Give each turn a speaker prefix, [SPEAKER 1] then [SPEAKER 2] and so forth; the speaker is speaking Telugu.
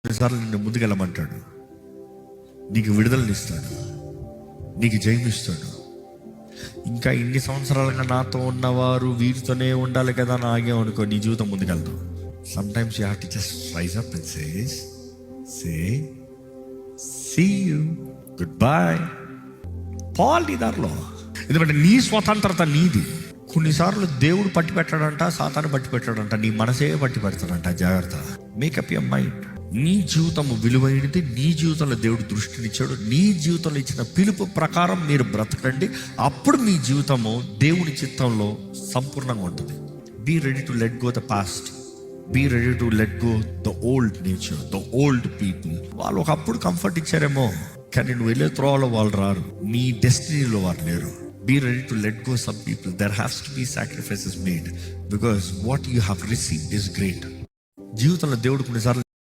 [SPEAKER 1] కొన్నిసార్లు నిన్ను ముందుకెళ్ళమంటాడు, నీకు విడుదలనిస్తాడు, నీకు జయమిస్తాడు. ఇంకా ఇన్ని సంవత్సరాలుగా నాతో ఉన్నవారు వీరితోనే ఉండాలి కదా అని ఆగాం అనుకో, నీ జీవితం ముందుకెళ్దాం. Sometimes you have to just rise up and say see you, goodbye. పాల్ నీ దారిలో, ఎందుకంటే నీ స్వతంత్రత నీది. కొన్నిసార్లు దేవుడు పట్టి పెట్టాడంట, సాతాను పట్టి పెట్టాడంట, నీ మనసే పట్టి పెడతాడంట. జాగ్రత్త, మేకప్ యువర్ మైండ్. నీ జీవితం విలువైనది, నీ జీవితంలో దేవుడు దృష్టినిచ్చాడు. నీ జీవితంలో ఇచ్చిన పిలుపు ప్రకారం మీరు బ్రతకండి, అప్పుడు మీ జీవితము దేవుని చిత్తంలో సంపూర్ణంగా ఉంటుంది. Be ready to let go the past, be ready to let go the old nature, the old people. వాళ్ళు ఒకప్పుడు కంఫర్ట్ ఇచ్చారేమో, కానీ నువ్వు వెళ్ళే త్రోవలో వాళ్ళు రారు, నీ డెస్టినీలో వారు లేరు. Be ready to let go some people. There has to be sacrifices made because what you have received is great. జీవితంలో దేవుడు కొన్నిసార్లు